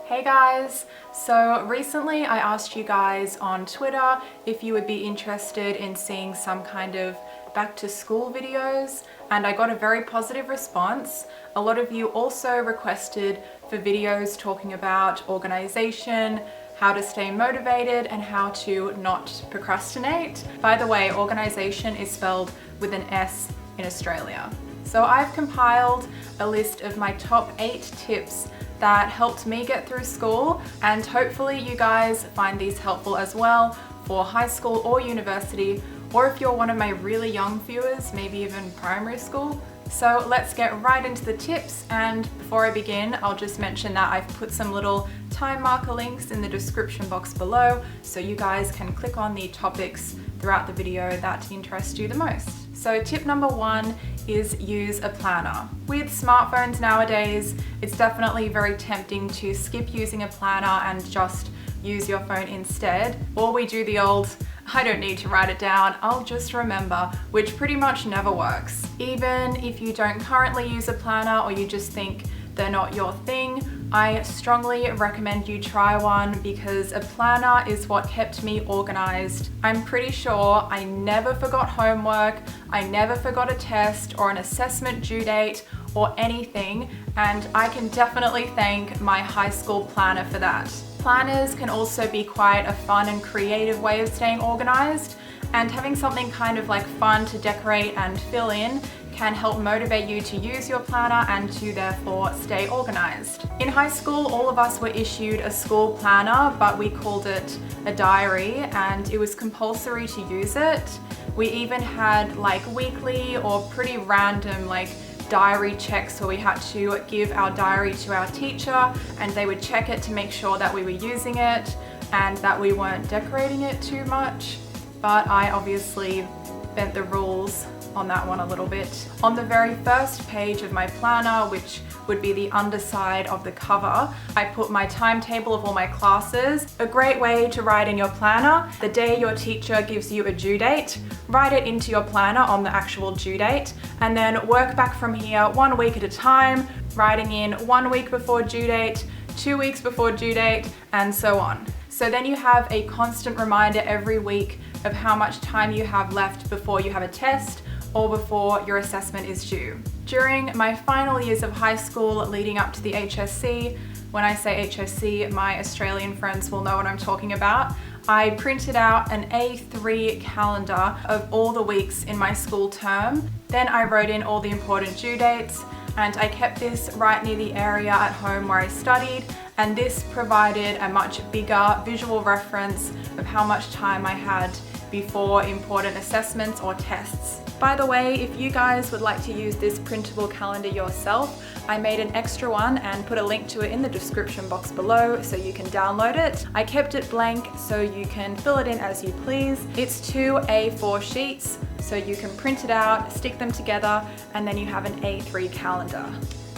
Hey guys! So recently I asked you guys on Twitter if you would be interested in seeing some kind of back to school videos, and I got a very positive response. A lot of you also requested for videos talking about organization, how to stay motivated, and how to not procrastinate. By the way, organization is spelled with an S in Australia. So I've compiled a list of my top 8 tips that helped me get through school, and hopefully you guys find these helpful as well for high school or university, or if you're one of my really young viewers, maybe even primary school. So let's get right into the tips, and before I begin, I'll just mention that I've put some little time marker links in the description box below so you guys can click on the topics throughout the video that interest you the most. So tip number 1 is use a planner. With smartphones nowadays, it's definitely very tempting to skip using a planner and just use your phone instead. Or we do the old, I don't need to write it down, I'll just remember, which pretty much never works. Even if you don't currently use a planner or you just think they're not your thing, I strongly recommend you try one because a planner is what kept me organized. I'm pretty sure I never forgot homework, I never forgot a test or an assessment due date or anything, and I can definitely thank my high school planner for that. Planners can also be quite a fun and creative way of staying organized, and having something kind of like fun to decorate and fill in can help motivate you to use your planner and to therefore stay organized. In high school, all of us were issued a school planner, but we called it a diary, and it was compulsory to use it. We even had like weekly or pretty random like diary checks where we had to give our diary to our teacher and they would check it to make sure that we were using it and that we weren't decorating it too much. But I obviously bent the rules on that one a little bit. On the very first page of my planner, which would be the underside of the cover, I put my timetable of all my classes. A great way to write in your planner, the day your teacher gives you a due date, write it into your planner on the actual due date, and then work back from here 1 week at a time, writing in 1 week before due date, 2 weeks before due date, and so on. So then you have a constant reminder every week of how much time you have left before you have a test or before your assessment is due. During my final years of high school leading up to the HSC, when I say HSC, my Australian friends will know what I'm talking about, I printed out an A3 calendar of all the weeks in my school term. Then I wrote in all the important due dates, and I kept this right near the area at home where I studied, and this provided a much bigger visual reference of how much time I had before important assessments or tests. By the way, if you guys would like to use this printable calendar yourself, I made an extra one and put a link to it in the description box below so you can download it. I kept it blank so you can fill it in as you please. It's 2 A4 sheets, so you can print it out, stick them together, and then you have an A3 calendar.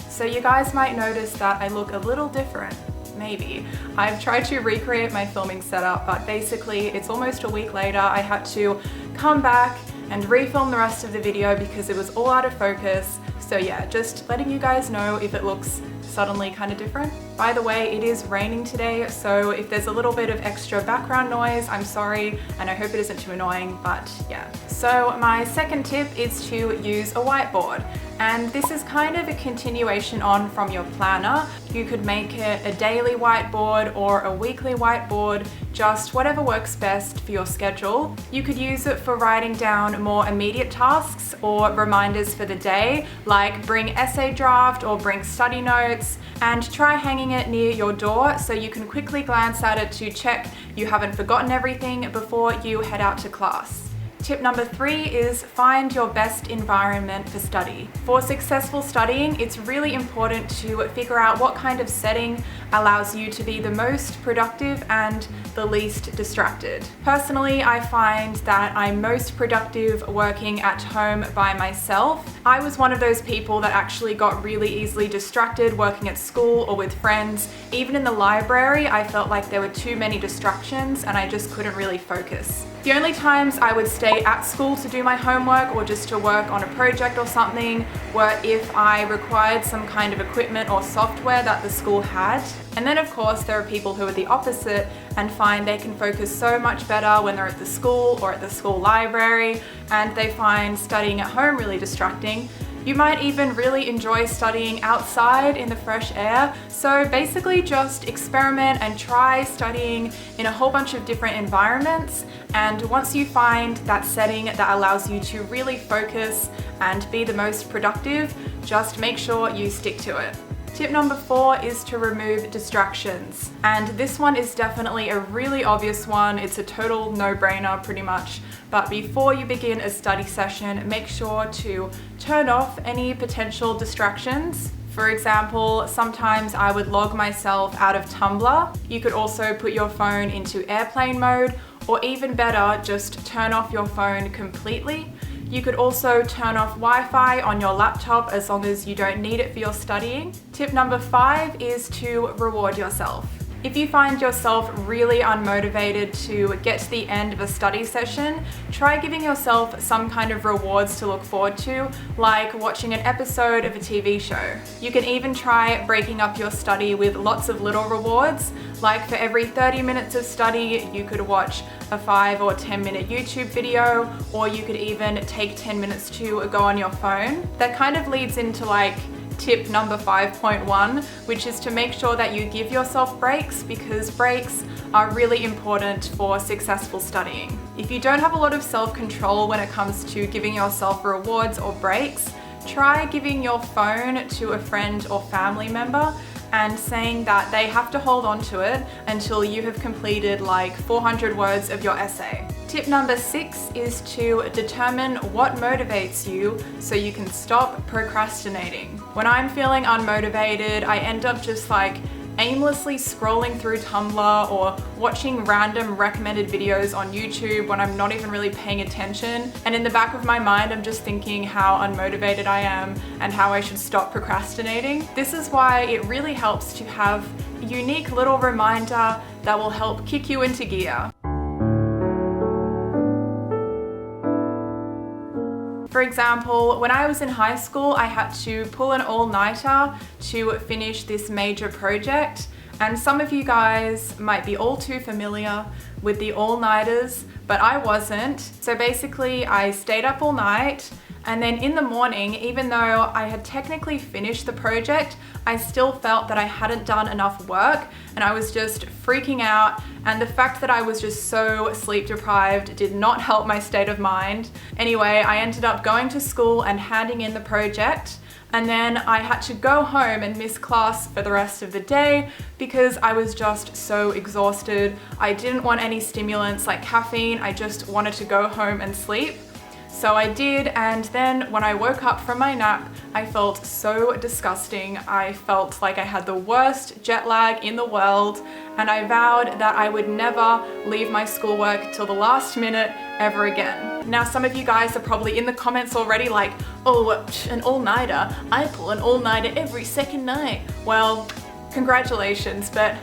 So you guys might notice that I look a little different. Maybe. I've tried to recreate my filming setup, but basically it's almost a week later. I had to come back and refilm the rest of the video because it was all out of focus. So yeah, just letting you guys know if it looks suddenly kind of different. By the way, it is raining today, so if there's a little bit of extra background noise, I'm sorry, and I hope it isn't too annoying, but yeah. So my second tip is to use a whiteboard. And this is kind of a continuation on from your planner. You could make it a daily whiteboard or a weekly whiteboard, just whatever works best for your schedule. You could use it for writing down more immediate tasks or reminders for the day, like bring essay draft or bring study notes, and try hanging it near your door so you can quickly glance at it to check you haven't forgotten everything before you head out to class. Tip number 3 is find your best environment for study. For successful studying, it's really important to figure out what kind of setting allows you to be the most productive and the least distracted. Personally, I find that I'm most productive working at home by myself. I was one of those people that actually got really easily distracted working at school or with friends. Even in the library, I felt like there were too many distractions and I just couldn't really focus. The only times I would stay stay at school to do my homework or just to work on a project or something, were if I required some kind of equipment or software that the school had. And then of course there are people who are the opposite and find they can focus so much better when they're at the school or at the school library, and they find studying at home really distracting. You might even really enjoy studying outside in the fresh air. So basically just experiment and try studying in a whole bunch of different environments. And once you find that setting that allows you to really focus and be the most productive, just make sure you stick to it. Tip number 4 is to remove distractions. And this one is definitely a really obvious one. It's a total no-brainer pretty much. But before you begin a study session, make sure to turn off any potential distractions. For example, sometimes I would log myself out of Tumblr. You could also put your phone into airplane mode, or even better, just turn off your phone completely. You could also turn off Wi-Fi on your laptop as long as you don't need it for your studying. Tip number 5 is to reward yourself. If you find yourself really unmotivated to get to the end of a study session, try giving yourself some kind of rewards to look forward to, like watching an episode of a TV show. You can even try breaking up your study with lots of little rewards, like for every 30 minutes of study, you could watch a 5 or 10 minute YouTube video, or you could even take 10 minutes to go on your phone. That kind of leads into tip number 5.1, which is to make sure that you give yourself breaks, because breaks are really important for successful studying. If you don't have a lot of self-control when it comes to giving yourself rewards or breaks, try giving your phone to a friend or family member and saying that they have to hold on to it until you have completed 400 words of your essay. Tip number 6 is to determine what motivates you so you can stop procrastinating. When I'm feeling unmotivated, I end up just aimlessly scrolling through Tumblr or watching random recommended videos on YouTube when I'm not even really paying attention. And in the back of my mind, I'm just thinking how unmotivated I am and how I should stop procrastinating. This is why it really helps to have a unique little reminder that will help kick you into gear. For example, when I was in high school, I had to pull an all-nighter to finish this major project. And some of you guys might be all too familiar with the all-nighters, but I wasn't. So basically, I stayed up all night, and then in the morning, even though I had technically finished the project, I still felt that I hadn't done enough work, and I was just freaking out. And the fact that I was just so sleep deprived did not help my state of mind. Anyway, I ended up going to school and handing in the project, and then I had to go home and miss class for the rest of the day because I was just so exhausted. I didn't want any stimulants like caffeine. I just wanted to go home and sleep. So I did, and then when I woke up from my nap, I felt so disgusting. I felt like I had the worst jet lag in the world, and I vowed that I would never leave my schoolwork till the last minute ever again. Now, some of you guys are probably in the comments already like, oh, an all-nighter. I pull an all-nighter every second night. Well, congratulations, but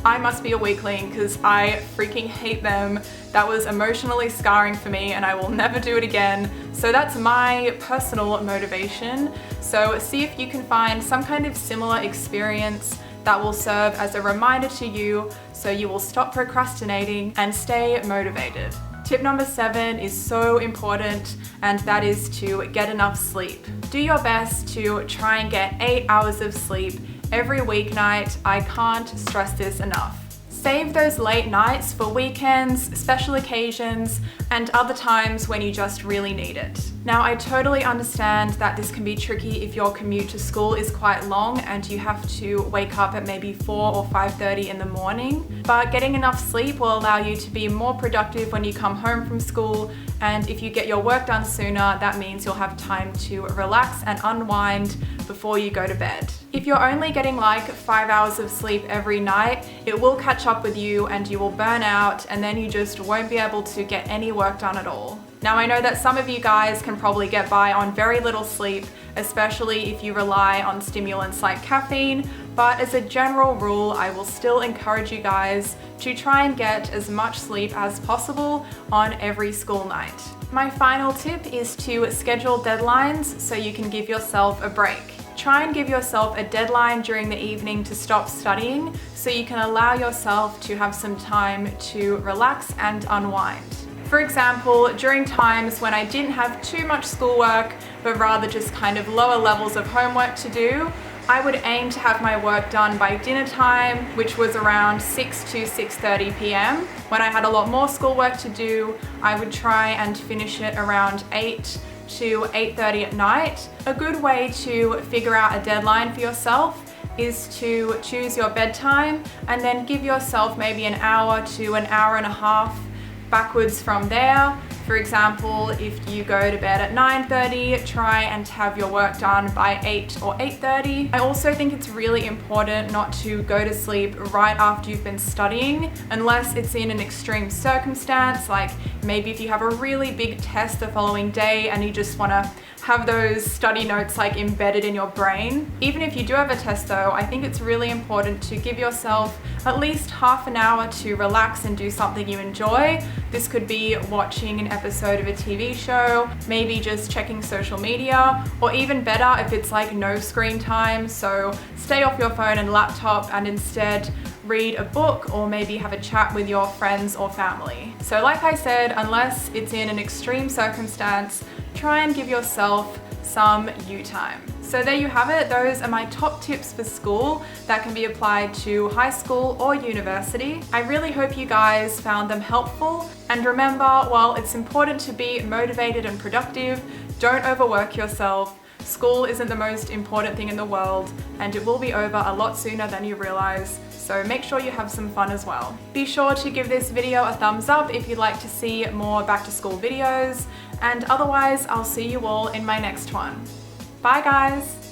I must be a weakling because I freaking hate them. That was emotionally scarring for me and I will never do it again. So that's my personal motivation. So see if you can find some kind of similar experience that will serve as a reminder to you so you will stop procrastinating and stay motivated. Tip number 7 is so important, and that is to get enough sleep. Do your best to try and get 8 hours of sleep every weeknight. I can't stress this enough. Save those late nights for weekends, special occasions, and other times when you just really need it. Now, I totally understand that this can be tricky if your commute to school is quite long and you have to wake up at maybe 4 or 5:30 in the morning, but getting enough sleep will allow you to be more productive when you come home from school, and if you get your work done sooner, that means you'll have time to relax and unwind before you go to bed. If you're only getting 5 hours of sleep every night, it will catch up with you and you will burn out, and then you just won't be able to get any work done at all. Now I know that some of you guys can probably get by on very little sleep, especially if you rely on stimulants like caffeine, but as a general rule, I will still encourage you guys to try and get as much sleep as possible on every school night. My final tip is to schedule deadlines so you can give yourself a break. Try and give yourself a deadline during the evening to stop studying so you can allow yourself to have some time to relax and unwind. For example, during times when I didn't have too much schoolwork, but rather just kind of lower levels of homework to do, I would aim to have my work done by dinner time, which was around 6 to 6:30 p.m. When I had a lot more schoolwork to do, I would try and finish it around 8 to 8:30 at night. A good way to figure out a deadline for yourself is to choose your bedtime and then give yourself maybe an hour to an hour and a half backwards from there. For example, if you go to bed at 9:30, try and have your work done by 8 or 8:30. I also think it's really important not to go to sleep right after you've been studying, unless it's in an extreme circumstance, like maybe if you have a really big test the following day and you just want to have those study notes like embedded in your brain. Even if you do have a test though, I think it's really important to give yourself at least half an hour to relax and do something you enjoy. This could be watching an episode of a TV show, maybe just checking social media, or even better if it's like no screen time, so stay off your phone and laptop and instead read a book or maybe have a chat with your friends or family. So like I said, unless it's in an extreme circumstance, try and give yourself some you time. So there you have it. Those are my top tips for school that can be applied to high school or university. I really hope you guys found them helpful. And remember, while it's important to be motivated and productive, don't overwork yourself. School isn't the most important thing in the world, and it will be over a lot sooner than you realize. So make sure you have some fun as well. Be sure to give this video a thumbs up if you'd like to see more back to school videos, and otherwise I'll see you all in my next one. Bye guys!